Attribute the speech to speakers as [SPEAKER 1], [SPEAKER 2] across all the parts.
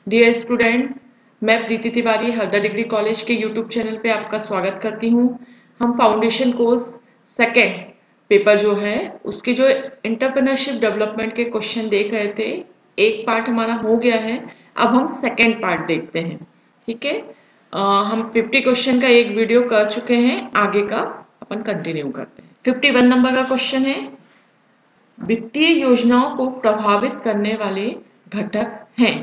[SPEAKER 1] Dear student, मैं प्रीति Tiwari Harda degree college के YouTube channel पे आपका स्वागत करती हूँ। हम फाउंडेशन कोर्स सेकेंड पेपर जो है उसके जो एंटरप्रेन्योरशिप डेवलपमेंट के क्वेश्चन देख रहे थे। एक पार्ट हमारा हो गया है, अब हम सेकेंड पार्ट देखते हैं। ठीक है, हम 50 क्वेश्चन का एक वीडियो कर चुके हैं, आगे का अपन कंटिन्यू करते हैं। 51 नंबर का क्वेश्चन है, वित्तीय योजनाओं को प्रभावित करने वाले घटक हैं।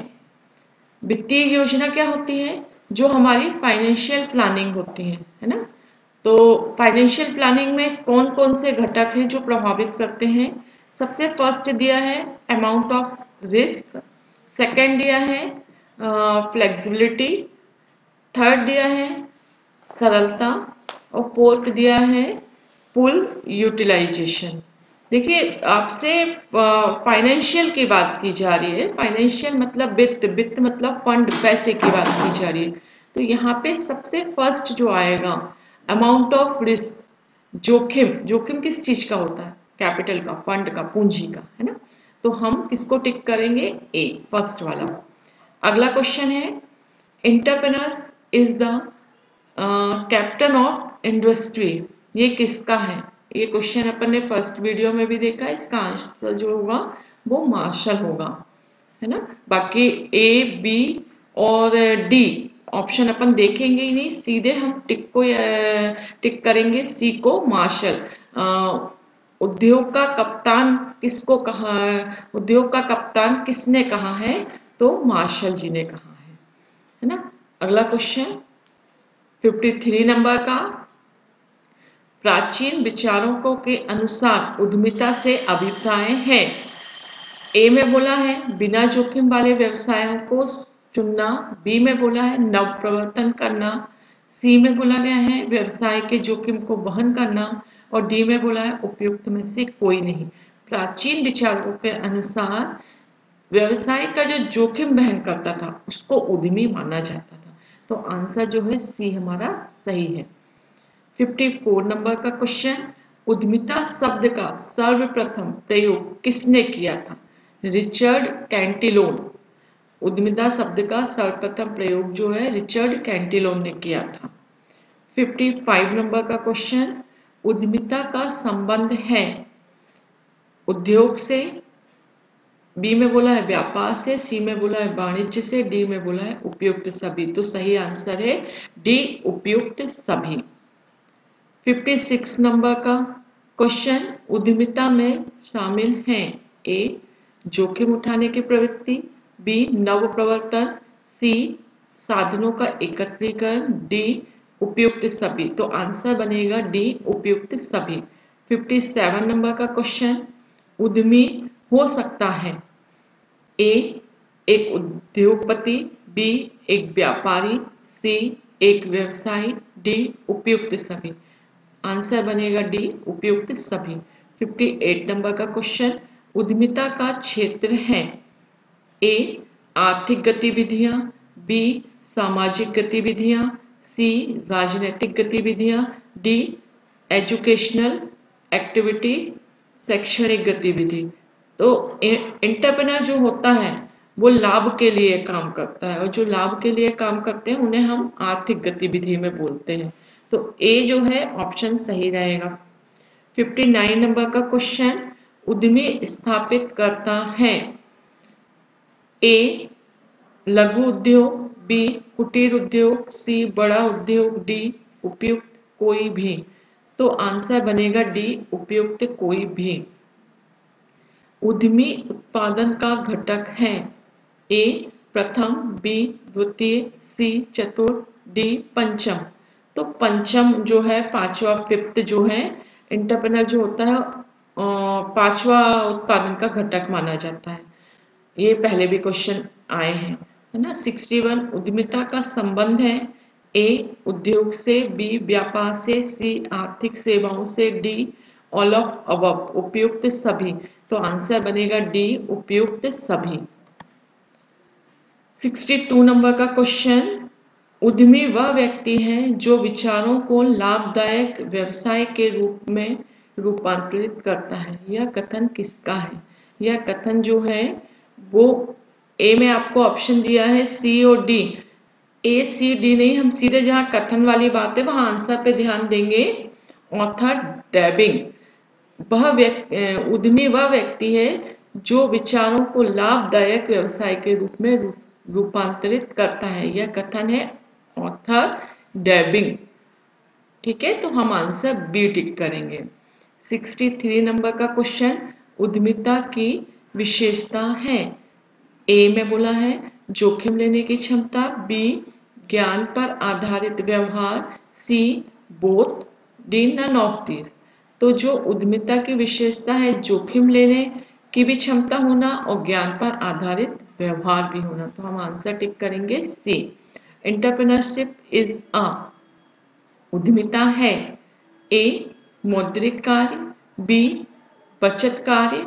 [SPEAKER 1] वित्तीय योजना क्या होती है? जो हमारी फाइनेंशियल प्लानिंग होती है ना। तो फाइनेंशियल प्लानिंग में कौन कौन से घटक हैं जो प्रभावित करते हैं? सबसे फर्स्ट दिया है अमाउंट ऑफ रिस्क, सेकंड दिया है फ्लेक्सिबिलिटी, थर्ड दिया है सरलता और फोर्थ दिया है फुल यूटिलाइजेशन। देखिए, आपसे फाइनेंशियल की बात की जा रही है। फाइनेंशियल मतलब वित्त, वित्त मतलब फंड, पैसे की बात की जा रही है। तो यहाँ पे सबसे फर्स्ट जो आएगा अमाउंट ऑफ रिस्क, जोखिम। जोखिम किस चीज का होता है? कैपिटल का, फंड का, पूंजी का, है ना। तो हम किसको टिक करेंगे? ए, फर्स्ट वाला। अगला क्वेश्चन है, entrepreneurs is the captain of industry. ये किसका है? ये क्वेश्चन अपन ने फर्स्ट वीडियो में भी देखा। इसका आंसर जो होगा वो मार्शल होगा, है ना। बाकी ए, बी और डी ऑप्शन अपन देखेंगे ही नहीं, सीधे हम टिक करेंगे सी को, मार्शल। उद्योग का कप्तान किसको कहा है? उद्योग का कप्तान किसने कहा है? तो मार्शल जी ने कहा है ना। अगला क्वेश्चन 53 नंबर का, प्राचीन विचारकों के अनुसार उद्यमिता से अभिप्राय है। ए में बोला है बिना जोखिम वाले व्यवसायों को चुनना, बी में बोला है नव प्रवर्तन करना, सी में बोला गया है व्यवसाय के जोखिम को वहन करना और डी में बोला है उपयुक्त में से कोई नहीं। प्राचीन विचारकों के अनुसार व्यवसाय का जो जोखिम वहन करता था उसको उद्यमी माना जाता था। तो आंसर जो है सी हमारा सही है। 54 नंबर का क्वेश्चन, उद्यमिता शब्द का सर्वप्रथम प्रयोग किसने किया था? Richard Cantillon. उद्यमिता शब्द का सर्वप्रथम प्रयोग जो है रिचर्ड कैंटिलोन ने किया था। 55 नंबर का क्वेश्चन, उद्यमिता का संबंध है उद्योग से, बी में बोला है व्यापार से, सी में बोला है वाणिज्य से, डी में बोला है उपयुक्त सभी। तो सही आंसर है डी, उपयुक्त सभी। 56 नंबर का क्वेश्चन, उद्यमिता में शामिल हैं ए, जोखिम उठाने की प्रवृत्ति, बी, नव प्रवर्तन, सी, साधनों का एकत्रीकरण, डी, उपयुक्त सभी। तो आंसर बनेगा डी, उपयुक्त सभी। 57 नंबर का क्वेश्चन, उद्यमी हो सकता है ए, एक उद्योगपति, बी, एक व्यापारी, सी, एक व्यवसायी, डी, उपयुक्त सभी। आंसर बनेगा डी, उपयुक्त सभी। 58 नंबर का क्वेश्चन, उद्यमिता का क्षेत्र है ए, आर्थिक गतिविधियां, बी, सामाजिक गतिविधियां, सी, राजनीतिक गतिविधियां, डी, एजुकेशनल एक्टिविटी, शैक्षणिक गतिविधि। तो एंटरप्रेन्योर जो होता है वो लाभ के लिए काम करता है और जो लाभ के लिए काम करते हैं उन्हें हम आर्थिक गतिविधि में बोलते हैं। तो ए जो है ऑप्शन सही रहेगा। 59 नंबर का क्वेश्चन, उद्यमी स्थापित करता है ए, लघु उद्योग, बी, कुटीर उद्योग, सी, बड़ा उद्योग, डी, उपयुक्त कोई भी। तो आंसर बनेगा डी, उपयुक्त कोई भी। उद्यमी उत्पादन का घटक है ए, प्रथम, बी, द्वितीय, सी, चतुर्थ, डी, पंचम। तो पंचम जो है, पांचवा, फिफ्थ जो है एंटरप्रेन्योर जो होता है पांचवा उत्पादन का घटक माना जाता है। ये पहले भी क्वेश्चन आए हैं, है ना। 61, उद्यमिता का संबंध है ए, उद्योग से, बी, व्यापार से, सी, आर्थिक सेवाओं से, डी, ऑल ऑफ अबव, उपयुक्त सभी। तो आंसर बनेगा डी, उपयुक्त सभी। 62 नंबर का क्वेश्चन, उद्यमी वह व्यक्ति है जो विचारों को लाभदायक व्यवसाय के रूप में रूपांतरित करता है। यह कथन किसका है? यह कथन जो है वो ए में आपको ऑप्शन दिया है सी और डी। ए सी डी नहीं, हम सीधे जहाँ कथन वाली बात है वहां आंसर पे ध्यान देंगे। ऑथर डैबिंग, उद्यमी वह व्यक्ति है जो विचारों को लाभदायक व्यवसाय के रूप में रूपांतरित करता है। यह कथन है ऑथर डैबिंग। ठीक है, तो हम आंसर बी टिक करेंगे। 63 नंबर का क्वेश्चन, उद्यमिता की विशेषता है। ए में बोला है जोखिम लेने की क्षमता, बी ज्ञान पर आधारित व्यवहार, C both, D none of this. तो जो उद्यमिता की विशेषता है, जोखिम लेने की भी क्षमता होना और ज्ञान पर आधारित व्यवहार भी होना, तो हम आंसर टिक करेंगे सी। एंटरप्रेन्योरशिप इज अ, उद्यमिता है ए मौद्रिक कार्य, बी बचत कार्य,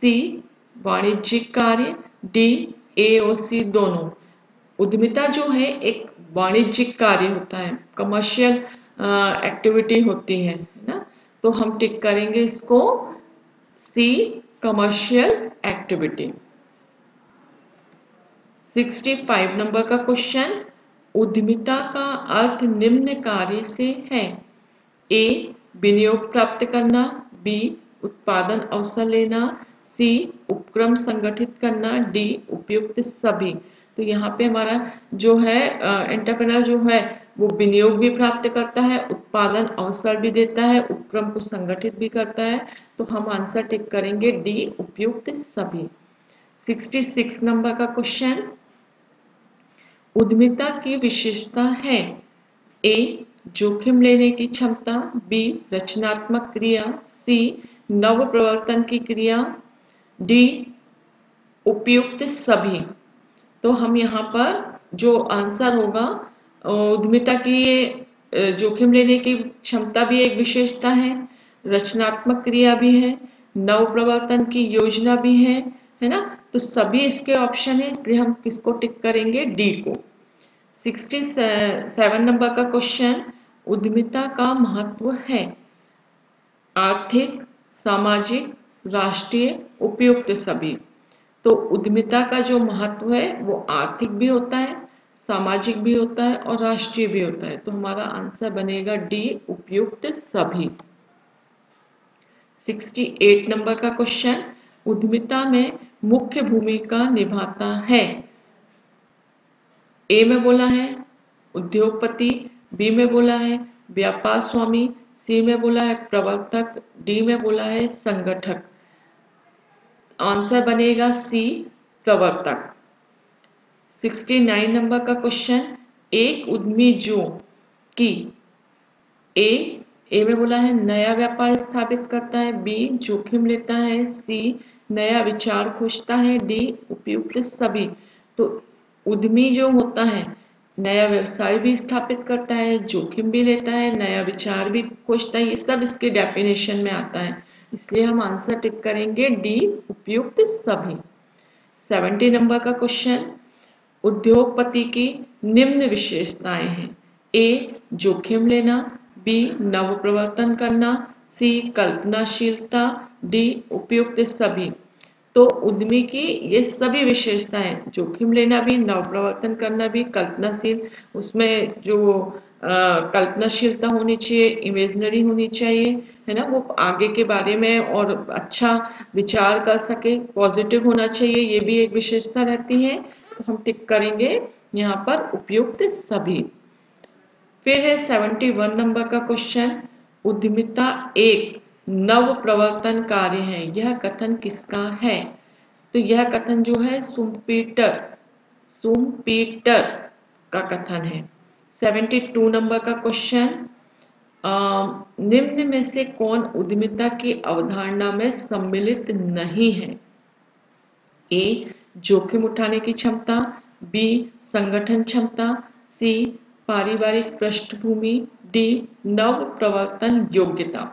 [SPEAKER 1] सी वाणिज्यिक कार्य, डी ए और सी दोनों। उद्यमिता जो है एक वाणिज्यिक कार्य होता है, कमर्शियल एक्टिविटी होती है ना, तो हम टिक करेंगे इसको सी कमर्शियल एक्टिविटी। 65 नंबर का क्वेश्चन, उद्यमिता का अर्थ निम्न कार्य से है। ए विनियोग प्राप्त करना, बी उत्पादन अवसर लेना, सी उपक्रम संगठित करना, डी उपयुक्त सभी। तो यहाँ पे हमारा जो है एंटरप्रेन्योर जो है वो विनियोग भी प्राप्त करता है, उत्पादन अवसर भी देता है, उपक्रम को संगठित भी करता है, तो हम आंसर टिक करेंगे डी उपयुक्त सभी। 66 नंबर का क्वेश्चन, उद्यमिता की विशेषता है। ए जोखिम लेने की क्षमता, बी रचनात्मक क्रिया, सी नव प्रवर्तन की क्रिया, डी उपयुक्त सभी। तो हम यहाँ पर जो आंसर होगा, उद्यमिता की जोखिम लेने की क्षमता भी एक विशेषता है, रचनात्मक क्रिया भी है, नव प्रवर्तन की योजना भी है ना, तो सभी इसके ऑप्शन है, इसलिए हम किसको टिक करेंगे, डी को। 67 नंबर का क्वेश्चन, उद्यमिता का महत्व है। आर्थिक, सामाजिक, राष्ट्रीय, उपयुक्त सभी। तो उद्यमिता का जो महत्व है वो आर्थिक भी होता है, सामाजिक भी होता है और राष्ट्रीय भी होता है, तो हमारा आंसर बनेगा डी उपयुक्त सभी। 68 नंबर का क्वेश्चन, उद्यमिता में मुख्य भूमिका निभाता है। ए में बोला है उद्योगपति, बी में बोला है व्यापार स्वामी, सी में बोला है प्रवर्तक, डी में बोला है संगठक। आंसर बनेगा सी प्रवर्तक। 69 नंबर का क्वेश्चन, एक उद्यमी जो कि ए में बोला है नया व्यापार स्थापित करता है, बी जोखिम लेता है, सी नया विचार खोजता है, डी उपयुक्त सभी। तो उद्यमी जो होता है नया व्यवसाय भी स्थापित करता है, जोखिम भी लेता है, नया विचार भी खोजता है, ये सब इसके डेफिनेशन में आता है, इसलिए हम आंसर टिक करेंगे डी उपयुक्त सभी। 70 नंबर का क्वेश्चन, उद्योगपति की निम्न विशेषताएं हैं। ए जोखिम लेना, बी नव प्रवर्तन करना, सी कल्पनाशीलता, डी उपयुक्त सभी। तो उद्यमी की ये सभी विशेषताएं, जोखिम लेना भी, नव प्रवर्तन करना भी, कल्पनाशील, उसमें जो कल्पनाशीलता होनी चाहिए, इमेजिनरी होनी चाहिए, है ना, वो आगे के बारे में और अच्छा विचार कर सके, पॉजिटिव होना चाहिए, ये भी एक विशेषता रहती है, तो हम टिक करेंगे यहाँ पर उपयुक्त सभी। फिर है 71 नंबर का क्वेश्चन, उद्यमिता एक नव प्रवर्तन कार्य है, यह कथन किसका है। तो यह कथन जो है सुम्पीटर का कथन है। 72 नंबर का क्वेश्चन, निम्न में से कौन उद्यमिता की अवधारणा में सम्मिलित नहीं है। ए जोखिम उठाने की क्षमता, बी संगठन क्षमता, सी पारिवारिक पृष्ठभूमि, डी नव प्रवर्तन योग्यता।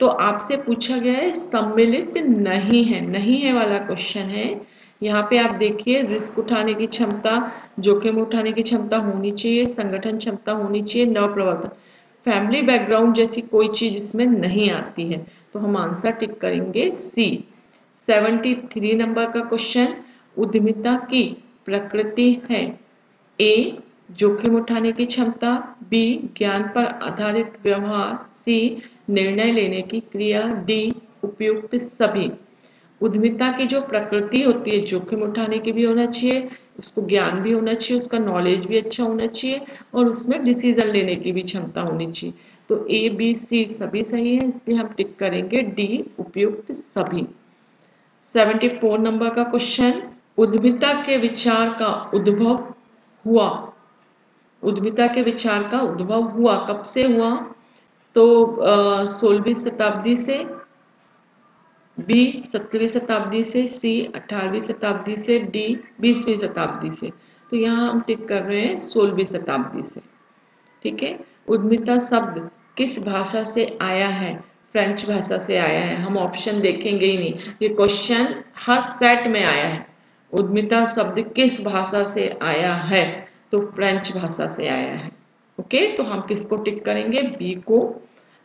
[SPEAKER 1] तो आपसे पूछा गया है सम्मिलित नहीं है, नहीं है वाला क्वेश्चन है। यहाँ पे आप देखिए रिस्क उठाने की क्षमता, जोखिम उठाने की क्षमता होनी चाहिए, संगठन क्षमता होनी चाहिए, नव प्रवर्तन, फैमिली बैकग्राउंड जैसी कोई चीज इसमें नहीं आती है, तो हम आंसर टिक करेंगे सी। 73 नंबर का क्वेश्चन, उद्यमिता की प्रकृति है? ए जोखिम उठाने की क्षमता, बी ज्ञान पर आधारित व्यवहार, सी निर्णय लेने की क्रिया, डी उपयुक्त सभी। उद्यमिता की जो प्रकृति होती है, जोखिम उठाने की भी होना चाहिए, उसको ज्ञान भी होना चाहिए, उसका नॉलेज भी अच्छा होना चाहिए और उसमें डिसीजन लेने की भी क्षमता होनी चाहिए। तो ए बी सी सभी सही है, इसलिए हम टिक करेंगे डी उपयुक्त सभी। 74 नंबर का क्वेश्चन, उद्यमिता के विचार का उद्भव हुआ। उद्यमिता के विचार का उद्भव हुआ कब से हुआ? तो 16वीं शताब्दी से, बी 17वीं शताब्दी से, सी 18वीं शताब्दी से, डी 20वीं शताब्दी से। तो यहाँ हम टिक कर रहे हैं 16वीं शताब्दी से। ठीक है। उद्यमिता शब्द किस भाषा से आया है? फ्रेंच भाषा से आया है। हम ऑप्शन देखेंगे ही नहीं, ये क्वेश्चन हर सेट में आया है। उद्यमिता शब्द किस भाषा से आया है? तो फ्रेंच भाषा से आया है। ओके, तो हम किसको टिक करेंगे? बी को।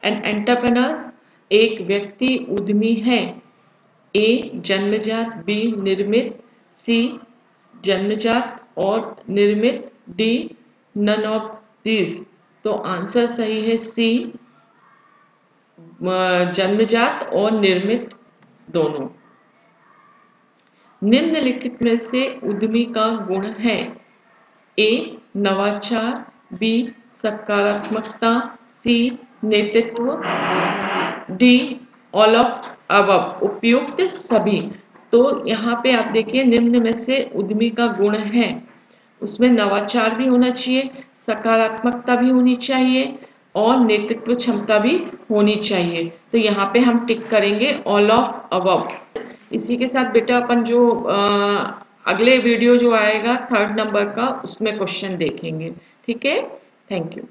[SPEAKER 1] एन एंटरप्रेन्योर्स एक व्यक्ति उद्यमी है। ए जन्मजात, बी निर्मित, सी जन्मजात और निर्मित, डी नन ऑफ दिस। तो आंसर सही है सी जन्मजात और निर्मित दोनों। निम्नलिखित में से उद्यमी का गुण है? ए नवाचार, बी सकारात्मकता, सी नेतृत्व, डी ऑल ऑफ अबव उपयुक्त सभी। तो यहाँ पे आप देखिए, निम्न में से उद्यमी का गुण है, उसमें नवाचार भी होना चाहिए, सकारात्मकता भी होनी चाहिए और नेतृत्व क्षमता भी होनी चाहिए। तो यहाँ पे हम टिक करेंगे ऑल ऑफ अबव। इसी के साथ बेटा अपन जो अगले वीडियो जो आएगा 3rd नंबर का, उसमें क्वेश्चन देखेंगे। ठीक है, थैंक यू।